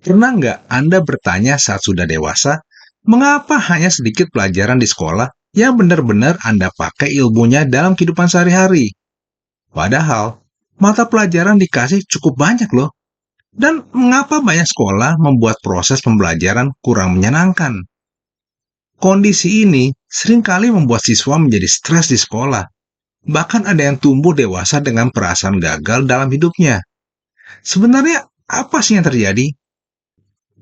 Pernah nggak Anda bertanya saat sudah dewasa, mengapa hanya sedikit pelajaran di sekolah yang benar-benar Anda pakai ilmunya dalam kehidupan sehari-hari? Padahal, mata pelajaran dikasih cukup banyak loh. Dan mengapa banyak sekolah membuat proses pembelajaran kurang menyenangkan? Kondisi ini seringkali membuat siswa menjadi stres di sekolah. Bahkan ada yang tumbuh dewasa dengan perasaan gagal dalam hidupnya. Sebenarnya apa sih yang terjadi?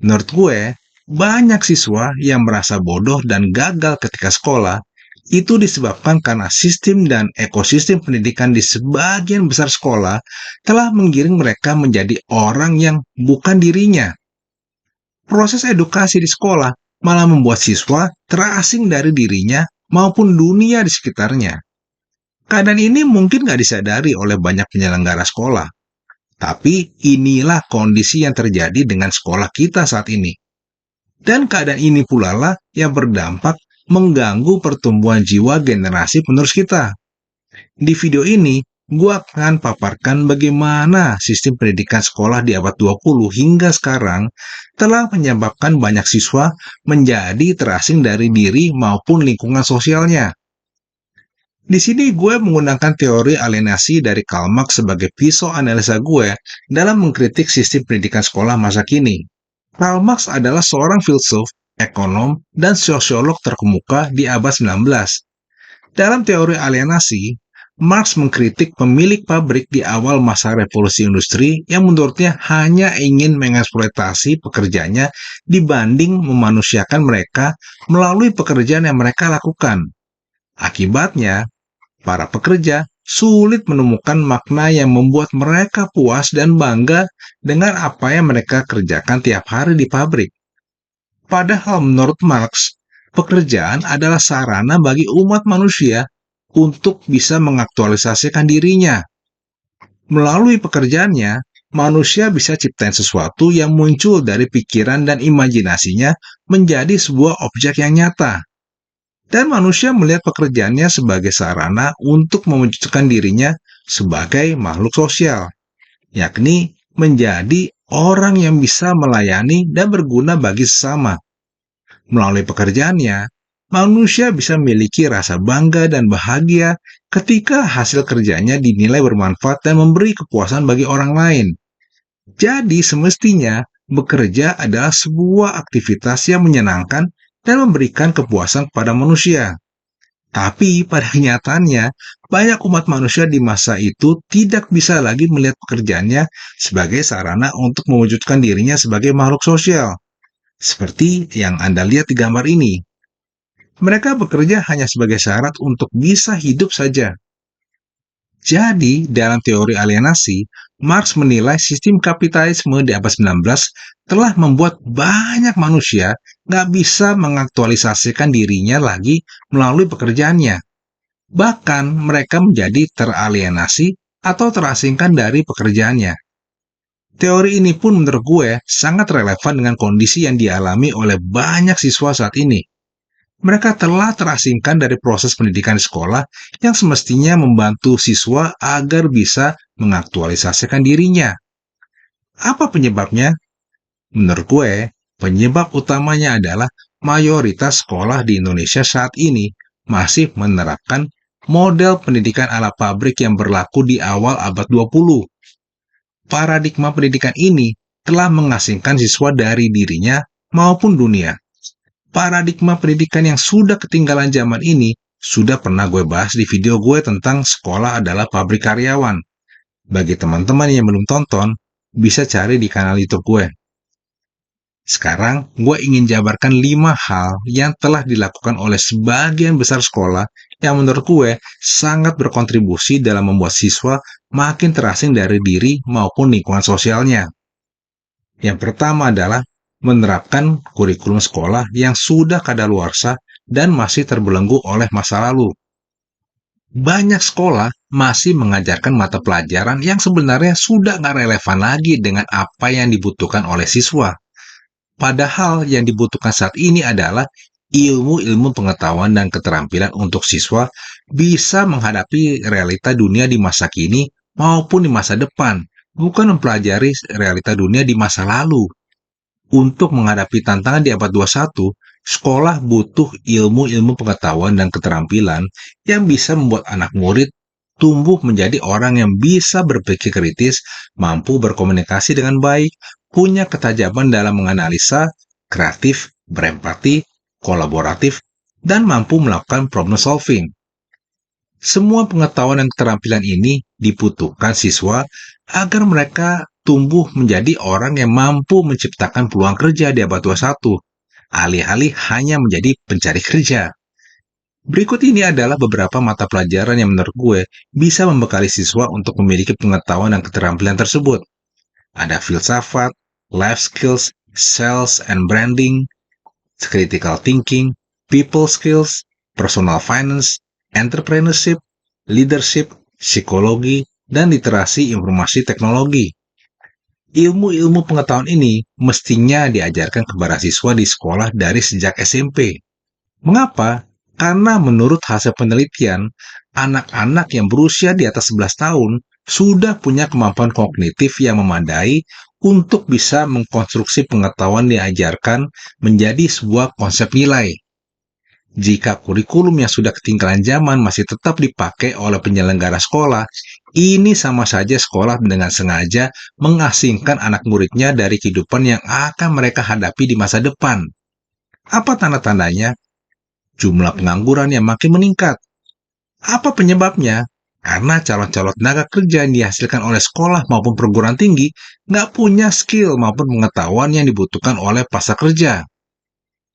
Menurut gue, banyak siswa yang merasa bodoh dan gagal ketika sekolah itu disebabkan karena sistem dan ekosistem pendidikan di sebagian besar sekolah telah menggiring mereka menjadi orang yang bukan dirinya. Proses edukasi di sekolah malah membuat siswa terasing dari dirinya maupun dunia di sekitarnya. Keadaan ini mungkin nggak disadari oleh banyak penyelenggara sekolah, tapi inilah kondisi yang terjadi dengan sekolah kita saat ini. Dan keadaan ini pula lah yang berdampak mengganggu pertumbuhan jiwa generasi penerus kita. Di video ini, gue akan paparkan bagaimana sistem pendidikan sekolah di abad 20 hingga sekarang telah menyebabkan banyak siswa menjadi terasing dari diri maupun lingkungan sosialnya. Di sini gue menggunakan teori alienasi dari Karl Marx sebagai pisau analisa gue dalam mengkritik sistem pendidikan sekolah masa kini. Karl Marx adalah seorang filsuf, ekonom, dan sosiolog terkemuka di abad 19. Dalam teori alienasi, Marx mengkritik pemilik pabrik di awal masa revolusi industri yang menurutnya hanya ingin mengeksploitasi pekerjanya dibanding memanusiakan mereka melalui pekerjaan yang mereka lakukan. Akibatnya, para pekerja sulit menemukan makna yang membuat mereka puas dan bangga dengan apa yang mereka kerjakan tiap hari di pabrik. Padahal menurut Marx, pekerjaan adalah sarana bagi umat manusia untuk bisa mengaktualisasikan dirinya. Melalui pekerjaannya, manusia bisa ciptain sesuatu yang muncul dari pikiran dan imajinasinya menjadi sebuah objek yang nyata. Dan manusia melihat pekerjaannya sebagai sarana untuk mewujudkan dirinya sebagai makhluk sosial, yakni menjadi orang yang bisa melayani dan berguna bagi sesama. Melalui pekerjaannya, manusia bisa memiliki rasa bangga dan bahagia ketika hasil kerjanya dinilai bermanfaat dan memberi kepuasan bagi orang lain. Jadi semestinya bekerja adalah sebuah aktivitas yang menyenangkan dan memberikan kepuasan kepada manusia. Tapi pada kenyataannya, banyak umat manusia di masa itu tidak bisa lagi melihat pekerjaannya sebagai sarana untuk mewujudkan dirinya sebagai makhluk sosial. Seperti yang Anda lihat di gambar ini. Mereka bekerja hanya sebagai syarat untuk bisa hidup saja. Jadi, dalam teori alienasi, Marx menilai sistem kapitalisme di abad 19 telah membuat banyak manusia nggak bisa mengaktualisasikan dirinya lagi melalui pekerjaannya. Bahkan mereka menjadi teralienasi atau terasingkan dari pekerjaannya. Teori ini pun menurut gue sangat relevan dengan kondisi yang dialami oleh banyak siswa saat ini. Mereka telah terasingkan dari proses pendidikan di sekolah yang semestinya membantu siswa agar bisa mengaktualisasikan dirinya. Apa penyebabnya? Menurut gue, penyebab utamanya adalah mayoritas sekolah di Indonesia saat ini masih menerapkan model pendidikan ala pabrik yang berlaku di awal abad 20. Paradigma pendidikan ini telah mengasingkan siswa dari dirinya maupun dunia. Paradigma pendidikan yang sudah ketinggalan zaman ini sudah pernah gue bahas di video gue tentang sekolah adalah pabrik karyawan. Bagi teman-teman yang belum tonton, bisa cari di kanal YouTube gue. Sekarang, gue ingin jabarkan 5 hal yang telah dilakukan oleh sebagian besar sekolah yang menurut gue sangat berkontribusi dalam membuat siswa makin terasing dari diri maupun lingkungan sosialnya. Yang pertama adalah menerapkan kurikulum sekolah yang sudah kadaluarsa dan masih terbelenggu oleh masa lalu. Banyak sekolah masih mengajarkan mata pelajaran yang sebenarnya sudah nggak relevan lagi dengan apa yang dibutuhkan oleh siswa. Padahal yang dibutuhkan saat ini adalah ilmu-ilmu pengetahuan dan keterampilan untuk siswa bisa menghadapi realita dunia di masa kini maupun di masa depan, bukan mempelajari realita dunia di masa lalu. Untuk menghadapi tantangan di abad 21, sekolah butuh ilmu-ilmu pengetahuan dan keterampilan yang bisa membuat anak murid tumbuh menjadi orang yang bisa berpikir kritis, mampu berkomunikasi dengan baik, punya ketajaman dalam menganalisa, kreatif, berempati, kolaboratif, dan mampu melakukan problem solving. Semua pengetahuan dan keterampilan ini dibutuhkan siswa agar mereka tumbuh menjadi orang yang mampu menciptakan peluang kerja di abad 21, alih-alih hanya menjadi pencari kerja. Berikut ini adalah beberapa mata pelajaran yang menurut gue bisa membekali siswa untuk memiliki pengetahuan dan keterampilan tersebut. Ada filsafat, life skills, sales and branding, critical thinking, people skills, personal finance, entrepreneurship, leadership, psikologi, dan literasi informasi teknologi. Ilmu-ilmu pengetahuan ini mestinya diajarkan kepada siswa di sekolah dari sejak SMP. Mengapa? Karena menurut hasil penelitian, anak-anak yang berusia di atas 11 tahun sudah punya kemampuan kognitif yang memadai untuk bisa mengkonstruksi pengetahuan diajarkan menjadi sebuah konsep nilai. Jika kurikulum yang sudah ketinggalan zaman masih tetap dipakai oleh penyelenggara sekolah, ini sama saja sekolah dengan sengaja mengasingkan anak muridnya dari kehidupan yang akan mereka hadapi di masa depan. Apa tanda-tandanya? Jumlah pengangguran yang makin meningkat. Apa penyebabnya? Karena calon-calon tenaga kerja yang dihasilkan oleh sekolah maupun perguruan tinggi nggak punya skill maupun pengetahuan yang dibutuhkan oleh pasar kerja.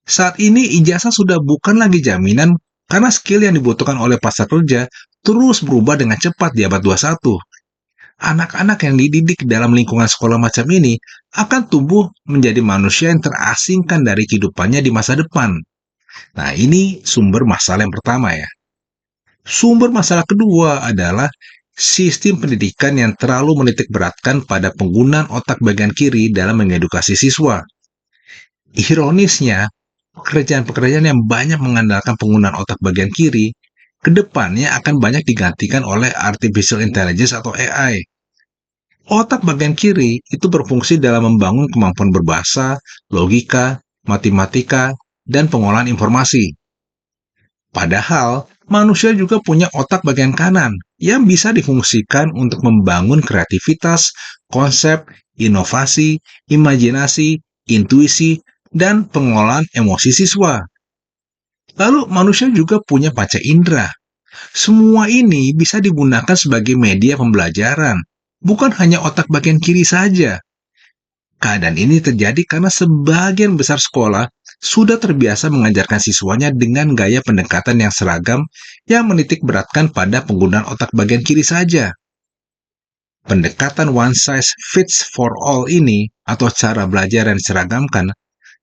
Saat ini ijazah sudah bukan lagi jaminan karena skill yang dibutuhkan oleh pasar kerja terus berubah dengan cepat di abad 21. Anak-anak yang dididik dalam lingkungan sekolah macam ini akan tumbuh menjadi manusia yang terasingkan dari kehidupannya di masa depan. Nah, ini sumber masalah yang pertama ya. Sumber masalah kedua adalah sistem pendidikan yang terlalu menitik beratkan pada penggunaan otak bagian kiri dalam mengedukasi siswa. Ironisnya, pekerjaan-pekerjaan yang banyak mengandalkan penggunaan otak bagian kiri, kedepannya akan banyak digantikan oleh artificial intelligence atau AI. Otak bagian kiri itu berfungsi dalam membangun kemampuan berbahasa, logika, matematika, dan pengolahan informasi. Padahal, manusia juga punya otak bagian kanan yang bisa difungsikan untuk membangun kreativitas, konsep, inovasi, imajinasi, intuisi, dan pengolahan emosi siswa. Lalu, manusia juga punya panca indera. Semua ini bisa digunakan sebagai media pembelajaran, bukan hanya otak bagian kiri saja. Keadaan ini terjadi karena sebagian besar sekolah sudah terbiasa mengajarkan siswanya dengan gaya pendekatan yang seragam yang menitik beratkan pada penggunaan otak bagian kiri saja. Pendekatan one size fits for all ini atau cara belajar yang diseragamkan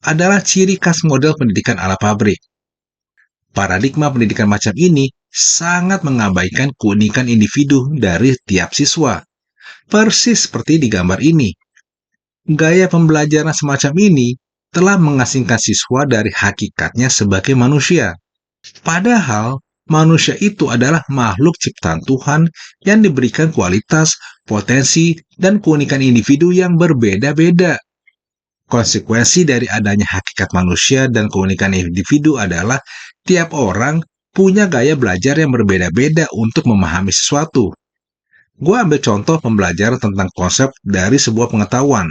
adalah ciri khas model pendidikan ala pabrik. Paradigma pendidikan macam ini sangat mengabaikan keunikan individu dari tiap siswa. Persis seperti di gambar ini. Gaya pembelajaran semacam ini telah mengasingkan siswa dari hakikatnya sebagai manusia. Padahal, manusia itu adalah makhluk ciptaan Tuhan yang diberikan kualitas, potensi, dan keunikan individu yang berbeda-beda. Konsekuensi dari adanya hakikat manusia dan keunikan individu adalah tiap orang punya gaya belajar yang berbeda-beda untuk memahami sesuatu. Gue ambil contoh pembelajaran tentang konsep dari sebuah pengetahuan.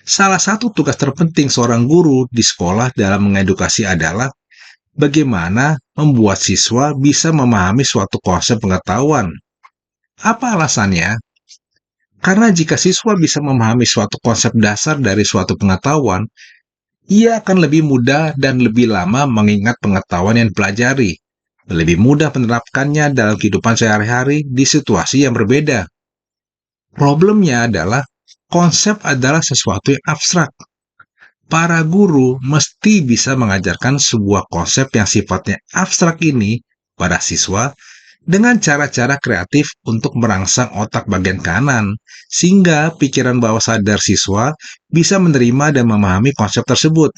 Salah satu tugas terpenting seorang guru di sekolah dalam mengedukasi adalah bagaimana membuat siswa bisa memahami suatu konsep pengetahuan. Apa alasannya? Karena jika siswa bisa memahami suatu konsep dasar dari suatu pengetahuan, ia akan lebih mudah dan lebih lama mengingat pengetahuan yang dipelajari, lebih mudah menerapkannya dalam kehidupan sehari-hari di situasi yang berbeda. Problemnya adalah konsep adalah sesuatu yang abstrak. Para guru mesti bisa mengajarkan sebuah konsep yang sifatnya abstrak ini pada siswa dengan cara-cara kreatif untuk merangsang otak bagian kanan, sehingga pikiran bawah sadar siswa bisa menerima dan memahami konsep tersebut.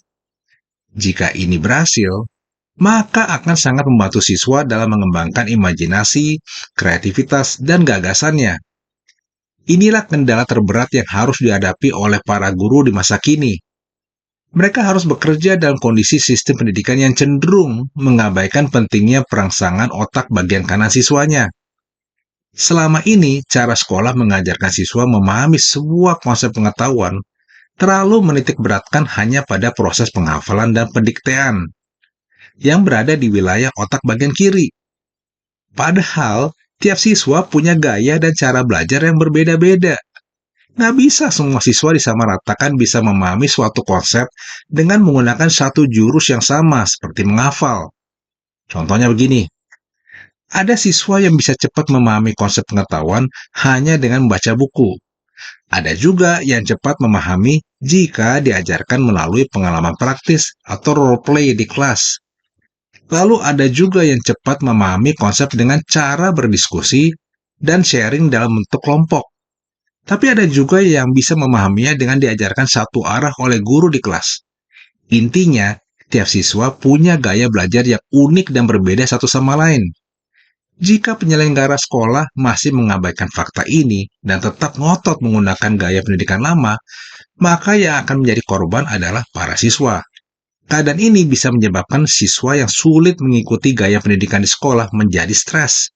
Jika ini berhasil, maka akan sangat membantu siswa dalam mengembangkan imajinasi, kreativitas, dan gagasannya. Inilah kendala terberat yang harus dihadapi oleh para guru di masa kini. Mereka harus bekerja dalam kondisi sistem pendidikan yang cenderung mengabaikan pentingnya perangsangan otak bagian kanan siswanya. Selama ini, cara sekolah mengajarkan siswa memahami sebuah konsep pengetahuan terlalu menitik beratkan hanya pada proses penghafalan dan pendiktean yang berada di wilayah otak bagian kiri. Padahal, tiap siswa punya gaya dan cara belajar yang berbeda-beda. Nggak bisa semua siswa disamaratakan bisa memahami suatu konsep dengan menggunakan satu jurus yang sama seperti menghafal. Contohnya begini, ada siswa yang bisa cepat memahami konsep pengetahuan hanya dengan membaca buku. Ada juga yang cepat memahami jika diajarkan melalui pengalaman praktis atau role play di kelas. Lalu ada juga yang cepat memahami konsep dengan cara berdiskusi dan sharing dalam bentuk kelompok. Tapi ada juga yang bisa memahaminya dengan diajarkan satu arah oleh guru di kelas. Intinya, tiap siswa punya gaya belajar yang unik dan berbeda satu sama lain. Jika penyelenggara sekolah masih mengabaikan fakta ini dan tetap ngotot menggunakan gaya pendidikan lama, maka yang akan menjadi korban adalah para siswa. Keadaan ini bisa menyebabkan siswa yang sulit mengikuti gaya pendidikan di sekolah menjadi stres.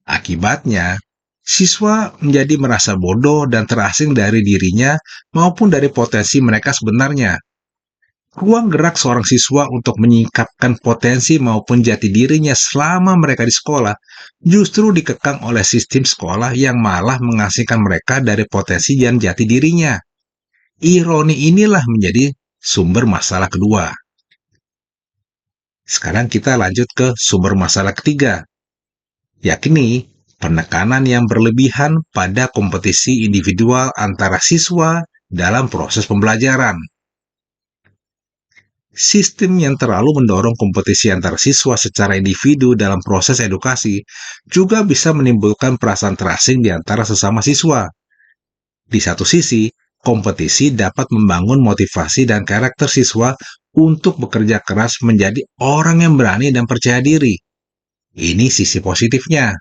Akibatnya, siswa menjadi merasa bodoh dan terasing dari dirinya maupun dari potensi mereka sebenarnya. Ruang gerak seorang siswa untuk menyingkapkan potensi maupun jati dirinya selama mereka di sekolah justru dikekang oleh sistem sekolah yang malah mengasingkan mereka dari potensi dan jati dirinya. Ironi inilah menjadi sumber masalah kedua. Sekarang kita lanjut ke sumber masalah ketiga, yakni penekanan yang berlebihan pada kompetisi individual antara siswa dalam proses pembelajaran. Sistem yang terlalu mendorong kompetisi antar siswa secara individu dalam proses edukasi juga bisa menimbulkan perasaan terasing di antara sesama siswa. Di satu sisi, kompetisi dapat membangun motivasi dan karakter siswa untuk bekerja keras menjadi orang yang berani dan percaya diri. Ini sisi positifnya.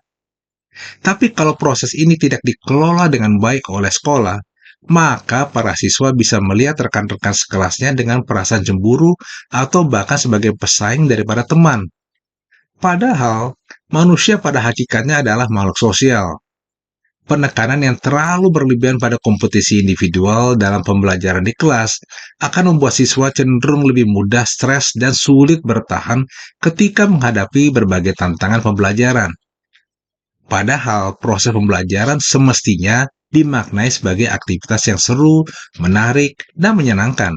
Tapi kalau proses ini tidak dikelola dengan baik oleh sekolah, maka para siswa bisa melihat rekan-rekan sekelasnya dengan perasaan cemburu atau bahkan sebagai pesaing daripada teman. Padahal, manusia pada hakikatnya adalah makhluk sosial. Penekanan yang terlalu berlebihan pada kompetisi individual dalam pembelajaran di kelas akan membuat siswa cenderung lebih mudah stres dan sulit bertahan ketika menghadapi berbagai tantangan pembelajaran. Padahal proses pembelajaran semestinya dimaknai sebagai aktivitas yang seru, menarik, dan menyenangkan.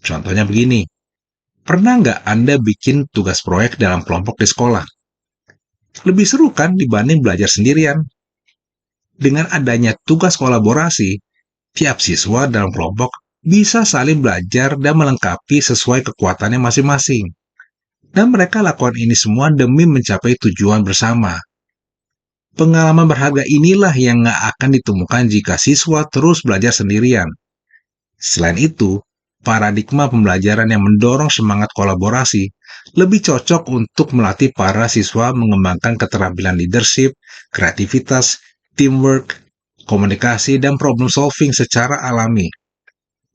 Contohnya begini, pernah nggak Anda bikin tugas proyek dalam kelompok di sekolah? Lebih seru kan dibanding belajar sendirian? Dengan adanya tugas kolaborasi, tiap siswa dalam kelompok bisa saling belajar dan melengkapi sesuai kekuatannya masing-masing. Dan mereka lakukan ini semua demi mencapai tujuan bersama. Pengalaman berharga inilah yang nggak akan ditemukan jika siswa terus belajar sendirian. Selain itu, paradigma pembelajaran yang mendorong semangat kolaborasi lebih cocok untuk melatih para siswa mengembangkan keterampilan leadership, kreativitas, teamwork, komunikasi, dan problem solving secara alami.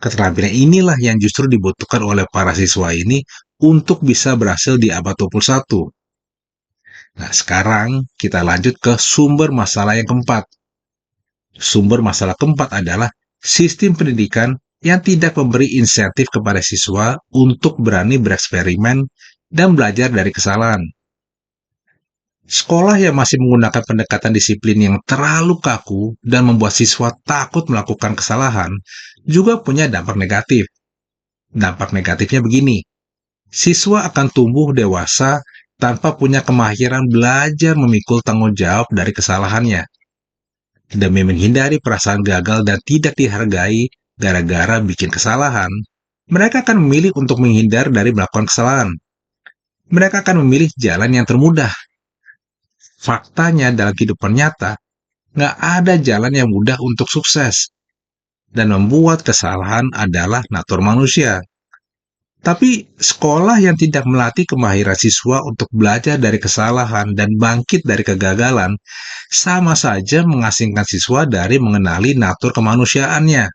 Keterampilan inilah yang justru dibutuhkan oleh para siswa ini untuk bisa berhasil di abad 21. Nah, sekarang kita lanjut ke sumber masalah yang keempat. Sumber masalah keempat adalah sistem pendidikan yang tidak memberi insentif kepada siswa untuk berani bereksperimen dan belajar dari kesalahan. Sekolah yang masih menggunakan pendekatan disiplin yang terlalu kaku dan membuat siswa takut melakukan kesalahan juga punya dampak negatif. Dampak negatifnya begini, siswa akan tumbuh dewasa tanpa punya kemahiran belajar memikul tanggung jawab dari kesalahannya. Demi menghindari perasaan gagal dan tidak dihargai gara-gara bikin kesalahan, mereka akan memilih untuk menghindar dari melakukan kesalahan. Mereka akan memilih jalan yang termudah. Faktanya dalam kehidupan nyata, nggak ada jalan yang mudah untuk sukses. Dan membuat kesalahan adalah natur manusia. Tapi sekolah yang tidak melatih kemahiran siswa untuk belajar dari kesalahan dan bangkit dari kegagalan sama saja mengasingkan siswa dari mengenali natur kemanusiaannya.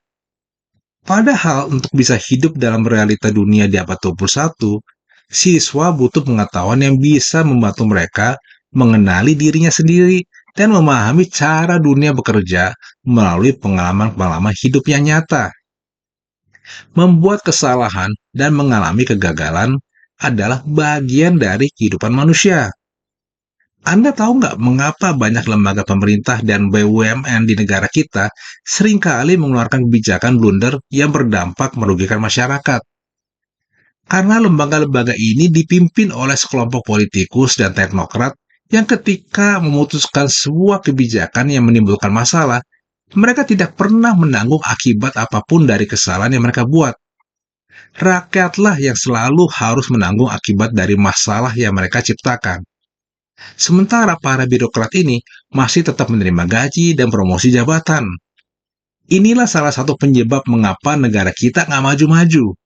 Padahal untuk bisa hidup dalam realita dunia di abad 21, siswa butuh pengetahuan yang bisa membantu mereka mengenali dirinya sendiri dan memahami cara dunia bekerja melalui pengalaman-pengalaman hidup yang nyata. Membuat kesalahan dan mengalami kegagalan adalah bagian dari kehidupan manusia. Anda tahu nggak mengapa banyak lembaga pemerintah dan BUMN di negara kita seringkali mengeluarkan kebijakan blunder yang berdampak merugikan masyarakat? Karena lembaga-lembaga ini dipimpin oleh sekelompok politikus dan teknokrat yang ketika memutuskan sebuah kebijakan yang menimbulkan masalah, mereka tidak pernah menanggung akibat apapun dari kesalahan yang mereka buat. Rakyatlah yang selalu harus menanggung akibat dari masalah yang mereka ciptakan. Sementara para birokrat ini masih tetap menerima gaji dan promosi jabatan. Inilah salah satu penyebab mengapa negara kita nggak maju-maju.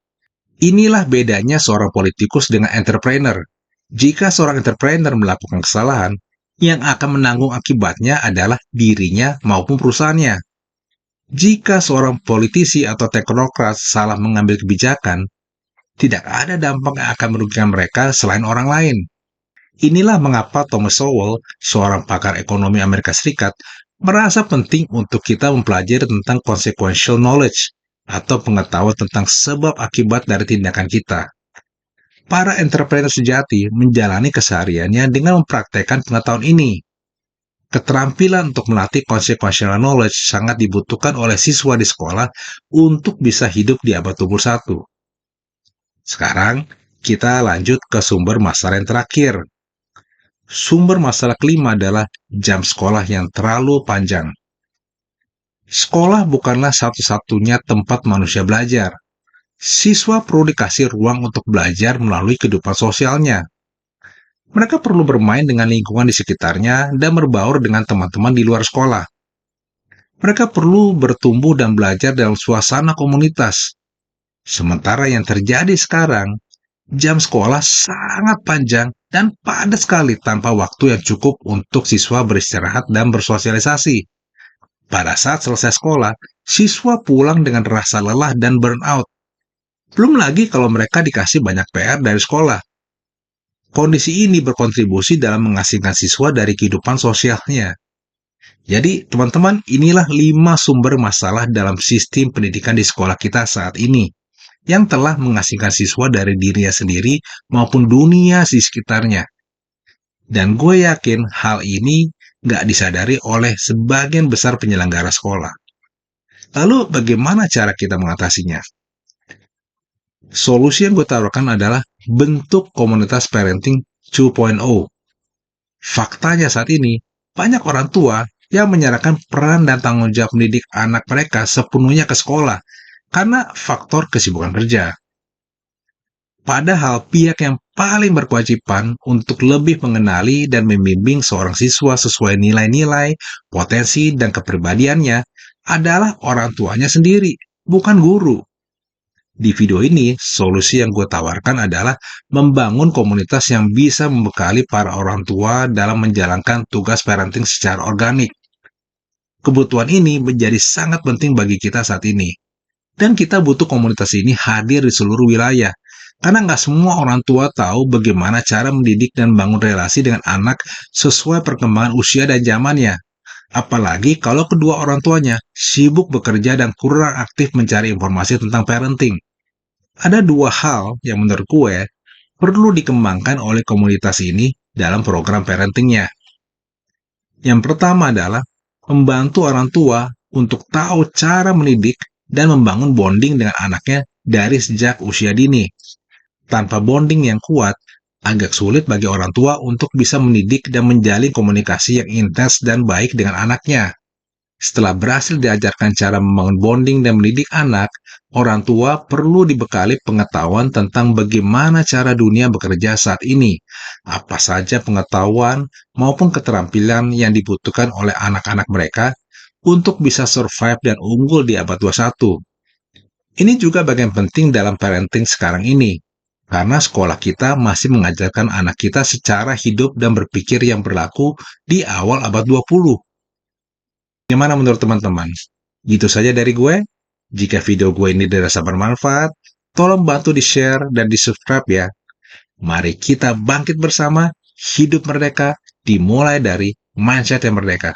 Inilah bedanya seorang politikus dengan entrepreneur. Jika seorang entrepreneur melakukan kesalahan, yang akan menanggung akibatnya adalah dirinya maupun perusahaannya. Jika seorang politisi atau teknokrat salah mengambil kebijakan, tidak ada dampak yang akan merugikan mereka selain orang lain. Inilah mengapa Thomas Sowell, seorang pakar ekonomi Amerika Serikat, merasa penting untuk kita mempelajari tentang consequential knowledge atau pengetahuan tentang sebab akibat dari tindakan kita. Para entrepreneur sejati menjalani kesehariannya dengan mempraktekkan pengetahuan ini. Keterampilan untuk melatih consequential knowledge sangat dibutuhkan oleh siswa di sekolah untuk bisa hidup di abad 21. Sekarang, kita lanjut ke sumber masalah yang terakhir. Sumber masalah kelima adalah jam sekolah yang terlalu panjang. Sekolah bukanlah satu-satunya tempat manusia belajar. Siswa perlu dikasih ruang untuk belajar melalui kehidupan sosialnya. Mereka perlu bermain dengan lingkungan di sekitarnya dan berbaur dengan teman-teman di luar sekolah. Mereka perlu bertumbuh dan belajar dalam suasana komunitas. Sementara yang terjadi sekarang, jam sekolah sangat panjang dan padat sekali tanpa waktu yang cukup untuk siswa beristirahat dan bersosialisasi. Pada saat selesai sekolah, siswa pulang dengan rasa lelah dan burnout. Belum lagi kalau mereka dikasih banyak PR dari sekolah. Kondisi ini berkontribusi dalam mengasingkan siswa dari kehidupan sosialnya. Jadi, teman-teman, inilah 5 sumber masalah dalam sistem pendidikan di sekolah kita saat ini yang telah mengasingkan siswa dari dirinya sendiri maupun dunia di sekitarnya. Dan gue yakin hal ini nggak disadari oleh sebagian besar penyelenggara sekolah. Lalu bagaimana cara kita mengatasinya? Solusi yang gue tawarkan adalah bentuk komunitas parenting 2.0. Faktanya saat ini, banyak orang tua yang menyerahkan peran dan tanggung jawab mendidik anak mereka sepenuhnya ke sekolah karena faktor kesibukan kerja. Padahal pihak yang paling berkewajiban untuk lebih mengenali dan membimbing seorang siswa sesuai nilai-nilai, potensi, dan kepribadiannya adalah orang tuanya sendiri, bukan guru. Di video ini, solusi yang gue tawarkan adalah membangun komunitas yang bisa membekali para orang tua dalam menjalankan tugas parenting secara organik. Kebutuhan ini menjadi sangat penting bagi kita saat ini. Dan kita butuh komunitas ini hadir di seluruh wilayah. Karena nggak semua orang tua tahu bagaimana cara mendidik dan bangun relasi dengan anak sesuai perkembangan usia dan zamannya. Apalagi kalau kedua orang tuanya sibuk bekerja dan kurang aktif mencari informasi tentang parenting. Ada 2 hal yang menurut gue perlu dikembangkan oleh komunitas ini dalam program parentingnya. Yang pertama adalah membantu orang tua untuk tahu cara mendidik dan membangun bonding dengan anaknya dari sejak usia dini. Tanpa bonding yang kuat, agak sulit bagi orang tua untuk bisa mendidik dan menjalin komunikasi yang intens dan baik dengan anaknya. Setelah berhasil diajarkan cara membangun bonding dan mendidik anak, orang tua perlu dibekali pengetahuan tentang bagaimana cara dunia bekerja saat ini, apa saja pengetahuan maupun keterampilan yang dibutuhkan oleh anak-anak mereka untuk bisa survive dan unggul di abad 21. Ini juga bagian penting dalam parenting sekarang ini, karena sekolah kita masih mengajarkan anak kita secara hidup dan berpikir yang berlaku di awal abad 20. Gimana menurut teman-teman? Gitu saja dari gue. Jika video gue ini dirasa bermanfaat, tolong bantu di-share dan di-subscribe ya. Mari kita bangkit bersama, hidup merdeka dimulai dari mindset yang merdeka.